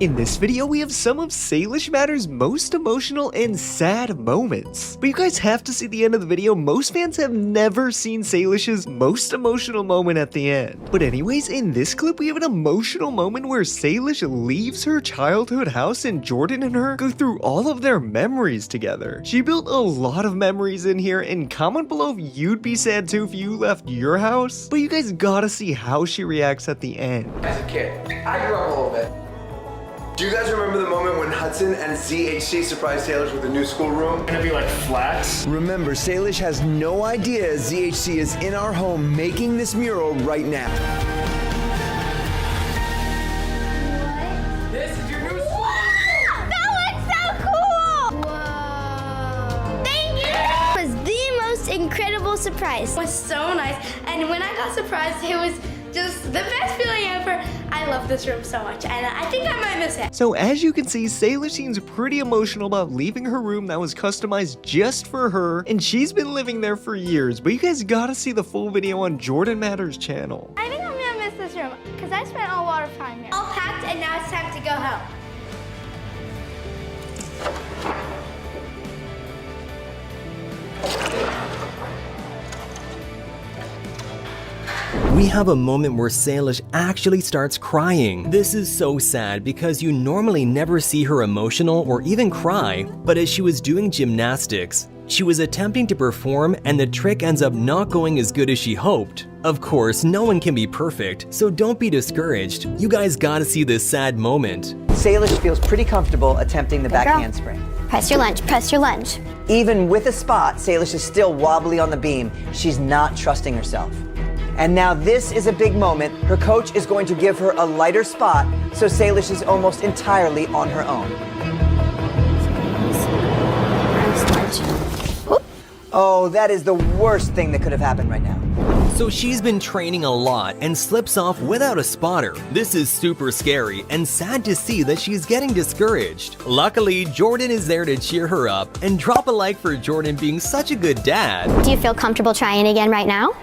In this video, we have some of Salish Matter's most emotional and sad moments. But you guys have to see the end of the video. Most fans have never seen Salish's most emotional moment at the end. But anyways, in this clip, we have an emotional moment where Salish leaves her childhood house and Jordan and her go through all of their memories together. She built a lot of memories in here, and comment below if you'd be sad too if you left your house. But you guys gotta see how she reacts at the end. As a kid, I grew up a little bit. Do you guys remember the moment when Hudson and ZHC surprised Salish with a new schoolroom? Gonna be like flats. Remember, Salish has no idea ZHC is in our home making this mural right now. What? This is your new school. Wow! That looks so cool! Whoa. Thank you! It was the most incredible surprise. It was so nice. And when I got surprised, it was just the best feeling ever. I love this room so much, and I think I might miss it. So as you can see, Salish seems pretty emotional about leaving her room that was customized just for her, and she's been living there for years. But you guys gotta see the full video on Jordan Matter's channel. I think I'm gonna miss this room, because I spent a lot of time here. All packed, and now it's time to go home. We have a moment where Salish actually starts crying. This is so sad because you normally never see her emotional or even cry, but as she was doing gymnastics, she was attempting to perform and the trick ends up not going as good as she hoped. Of course, no one can be perfect, so don't be discouraged. You guys gotta see this sad moment. Salish feels pretty comfortable attempting the back handspring. Press your lunge, press your lunge. Even with a spot, Salish is still wobbly on the beam. She's not trusting herself. And now this is a big moment. Her coach is going to give her a lighter spot, so Salish is almost entirely on her own. Oh, that is the worst thing that could have happened right now. So she's been training a lot and slips off without a spotter. This is super scary and sad to see that she's getting discouraged. Luckily, Jordan is there to cheer her up, and drop a like for Jordan being such a good dad. Do you feel comfortable trying again right now?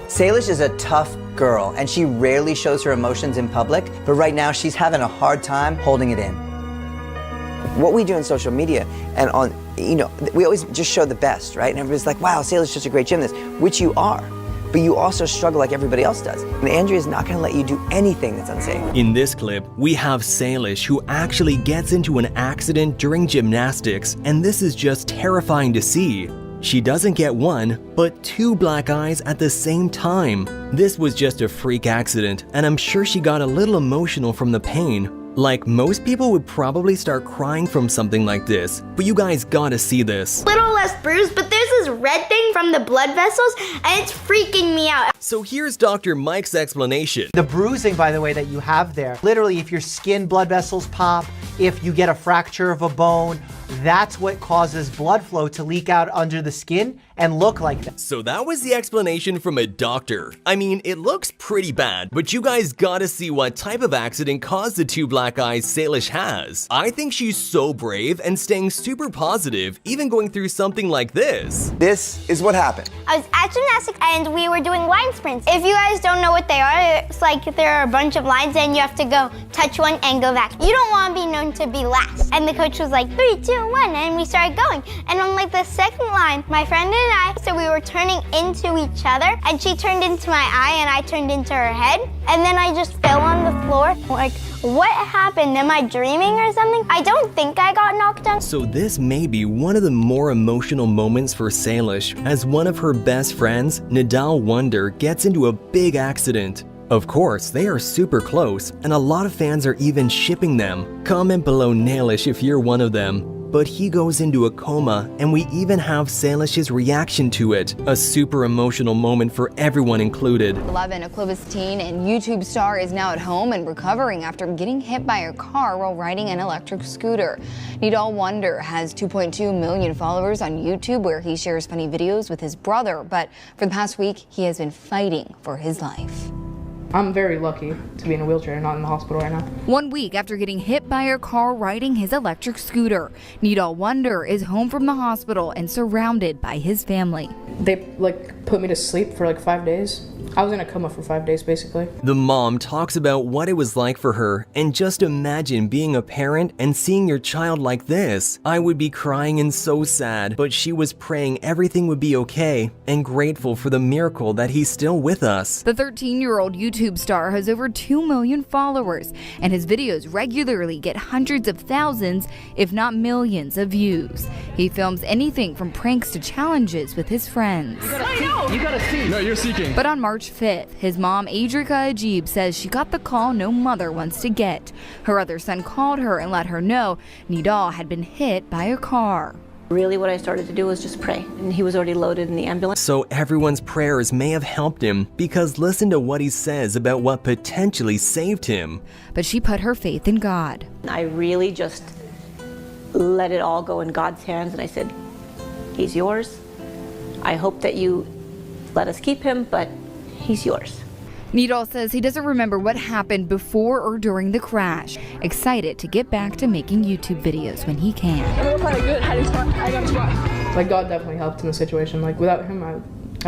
Salish is a tough girl, and she rarely shows her emotions in public, but right now she's having a hard time holding it in. What we do in social media and on, we always just show the best, right? And everybody's like, wow, Salish is such a great gymnast, which you are. But you also struggle like everybody else does. And Andrea's not gonna let you do anything that's unsafe. In this clip, we have Salish who actually gets into an accident during gymnastics, and this is just terrifying to see. She doesn't get one, but two black eyes at the same time. This was just a freak accident, and I'm sure she got a little emotional from the pain. Like, most people would probably start crying from something like this, but you guys gotta see this. Little less bruised, but there's this red thing from the blood vessels, and it's freaking me out. So here's Dr. Mike's explanation. The bruising, by the way, that you have there, literally if your skin blood vessels pop, if you get a fracture of a bone, that's what causes blood flow to leak out under the skin and look like that. So that was the explanation from a doctor. I mean, it looks pretty bad, but you guys gotta see what type of accident caused the two black eyes Salish has. I think she's so brave and staying super positive, even going through something like this. This is what happened. I was at gymnastics and we were doing line sprints. If you guys don't know what they are, it's like there are a bunch of lines and you have to go touch one and go back. You don't want to be known to be last. And the coach was like, 3, 2, 1, and we started going. And on like the second line, my friend and I, so we were turning into each other, and she turned into my eye and I turned into her head. And then I just fell on the floor. Like, what happened? Am I dreaming or something? I don't think I got knocked down. So this may be one of the more emotional moments for Salish, as one of her best friends, Nidal Wonder, gets into a big accident. Of course, they are super close, and a lot of fans are even shipping them. Comment below Nailish if you're one of them. But he goes into a coma, and we even have Salish's reaction to it. A super emotional moment for everyone included. 11, a Clovis teen and YouTube star is now at home and recovering after getting hit by a car while riding an electric scooter. Nidal Wonder has 2.2 million followers on YouTube, where he shares funny videos with his brother, but for the past week, he has been fighting for his life. I'm very lucky to be in a wheelchair and not in the hospital right now. 1 week after getting hit by a car riding his electric scooter, Nidal Wonder is home from the hospital and surrounded by his family. They put me to sleep for 5 days I was in a coma for 5 days, basically. The mom talks about what it was like for her, and just imagine being a parent and seeing your child like this. I would be crying and so sad, but she was praying everything would be okay and grateful for the miracle that he's still with us. The 13-year-old YouTube star has over 2 million followers, and his videos regularly get hundreds of thousands, if not millions, of views. He films anything from pranks to challenges with his friends. You gotta see. No, you're seeking. But on March 5th, his mom, Adrika Ajib, says she got the call no mother wants to get. Her other son called her and let her know Nidal had been hit by a car. Really what I started to do was just pray, and he was already loaded in the ambulance. So everyone's prayers may have helped him, because listen to what he says about what potentially saved him. But she put her faith in God. I really just let it all go in God's hands, and I said, he's yours. I hope that you let us keep him, but he's yours. Nidal says he doesn't remember what happened before or during the crash. Excited to get back to making YouTube videos when he can. Like, God definitely helped in the situation. Like, without him, I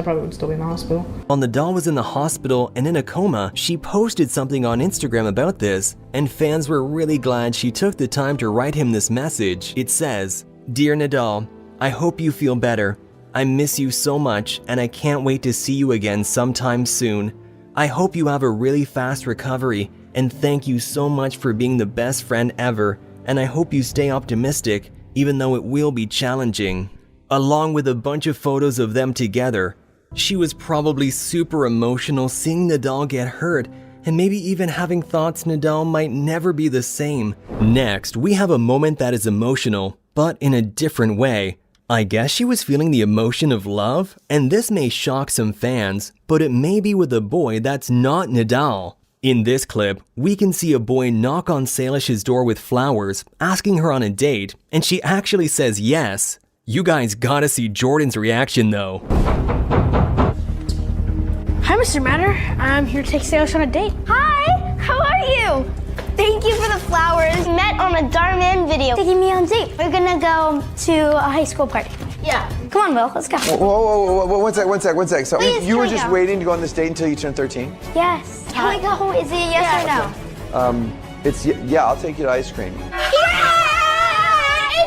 probably would still be in the hospital. While Nidal was in the hospital and in a coma, she posted something on Instagram about this, and fans were really glad she took the time to write him this message. It says, "Dear Nidal, I hope you feel better. I miss you so much, and I can't wait to see you again sometime soon. I hope you have a really fast recovery, and thank you so much for being the best friend ever, and I hope you stay optimistic, even though it will be challenging." Along with a bunch of photos of them together. She was probably super emotional seeing Nidal get hurt, and maybe even having thoughts Nidal might never be the same. Next, we have a moment that is emotional, but in a different way. I guess she was feeling the emotion of love, and this may shock some fans, but it may be with a boy that's not Nidal. In this clip, we can see a boy knock on Salish's door with flowers, asking her on a date, and she actually says yes. You guys gotta see Jordan's reaction though. Hi, Mr. Matter. I'm here to take Salish on a date. Hi, how are you? Thank you for the flowers. We met on a Darman video. Taking me on a date. We're gonna go to a high school party. Yeah. Come on, Will, let's go. Whoa, one sec. So Please, you were can we just go? waiting to go on this date until you turned 13? Yes. Can we go? Is it yes or no? Yeah, I'll take you to ice cream. It's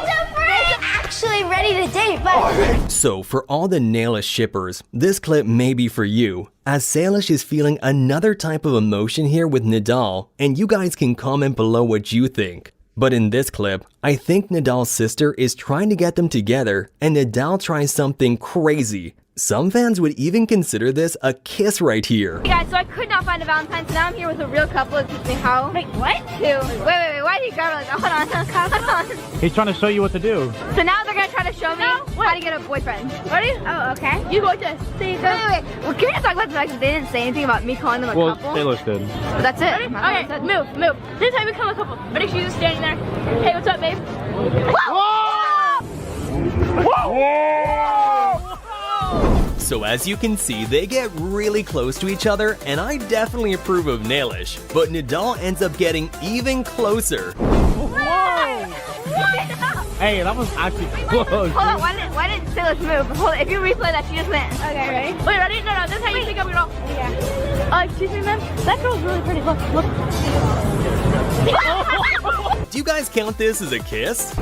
a friend! Actually ready to date, but... So for all the Nailish shippers, this clip may be for you, as Salish is feeling another type of emotion here with Nidal, and you guys can comment below what you think. But in this clip, I think Nidal's sister is trying to get them together, and Nidal tries something crazy. Some fans would even consider this a kiss right here. Hey guys, so I could not find a Valentine, so now I'm here with a real couple to teach me how. Wait, what? Wait, why did you grab it like that? Hold on. He's trying to show you what to do. So now they're gonna try to show me how to get a boyfriend. Ready? Oh, okay. You go to see. Wait. Well, can we just talk about the fact that they didn't say anything about me calling them a couple? Well, Salish did. But that's it. Okay, move. This is how we become a couple. Ready? She's just standing there. Hey, what's up, babe? Whoa! So as you can see, they get really close to each other, and I definitely approve of Nailish, but Nidal ends up getting even closer. Hey, that was actually close. Hold on, why didn't Salish move? Hold on, if you replay that, she just went. Okay, ready? Wait, ready? No, this is how you pick up your girl. Yeah. Excuse me, ma'am. That girl's really pretty. Look. Do you guys count this as a kiss?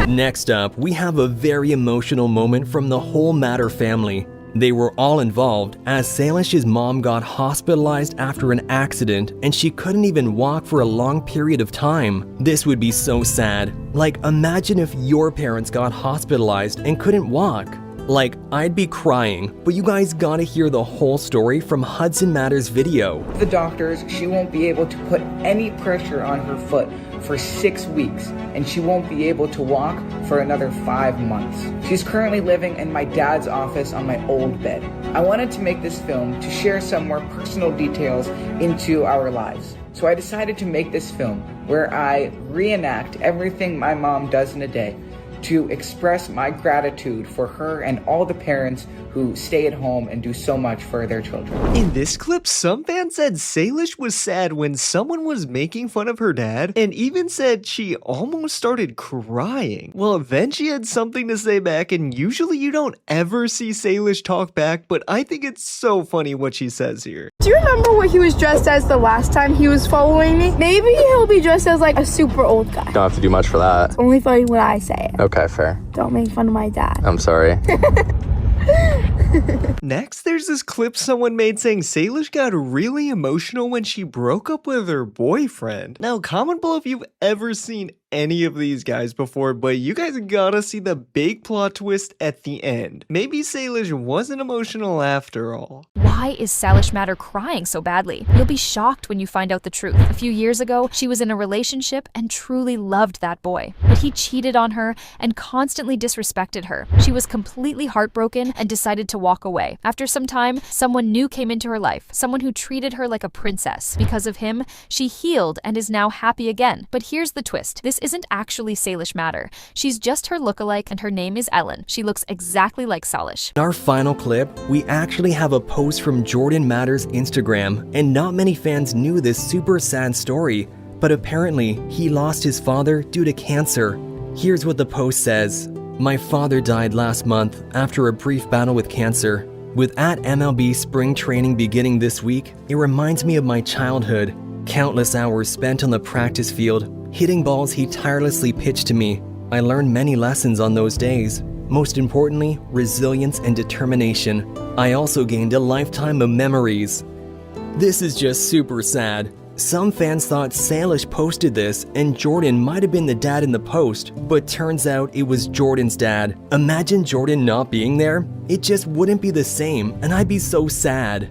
Next up, we have a very emotional moment from the whole Matter family. They were all involved as Salish's mom got hospitalized after an accident and she couldn't even walk for a long period of time. This would be so sad. Like, imagine if your parents got hospitalized and couldn't walk. Like, I'd be crying, but you guys gotta hear the whole story from Hudson Matter's video. The doctors, she won't be able to put any pressure on her foot for 6 weeks, and she won't be able to walk for another 5 months. She's currently living in my dad's office on my old bed. I wanted to make this film to share some more personal details into our lives. So I decided to make this film where I reenact everything my mom does in a day, to express my gratitude for her and all the parents who stay at home and do so much for their children. In this clip, some fans said Salish was sad when someone was making fun of her dad, and even said she almost started crying. Well, then she had something to say back, and usually you don't ever see Salish talk back, but I think it's so funny what she says here. Do you remember what he was dressed as the last time he was following me? Maybe he'll be dressed as like a super old guy. Don't have to do much for that. It's only funny when I say it. Okay, fair. Don't make fun of my dad. I'm sorry. Next, there's this clip someone made saying Salish got really emotional when she broke up with her boyfriend. Now, comment below if you've ever seen any of these guys before, but you guys gotta see the big plot twist at the end. Maybe Salish wasn't emotional after all. Why is Salish Matter crying so badly? You'll be shocked when you find out the truth. A few years ago, she was in a relationship and truly loved that boy. But he cheated on her and constantly disrespected her. She was completely heartbroken and decided to walk away. After some time, someone new came into her life, someone who treated her like a princess. Because of him, she healed and is now happy again. But here's the twist. This isn't actually Salish Matter. She's just her lookalike and her name is Ellen. She looks exactly like Salish. In our final clip, we actually have a post from Jordan Matter's Instagram, and not many fans knew this super sad story, but apparently he lost his father due to cancer. Here's what the post says. My father died last month after a brief battle with cancer. With @MLB spring training beginning this week, it reminds me of my childhood. Countless hours spent on the practice field, hitting balls he tirelessly pitched to me. I learned many lessons on those days. Most importantly, resilience and determination. I also gained a lifetime of memories. This is just super sad. Some fans thought Salish posted this and Jordan might have been the dad in the post, but turns out it was Jordan's dad. Imagine Jordan not being there? It just wouldn't be the same, and I'd be so sad.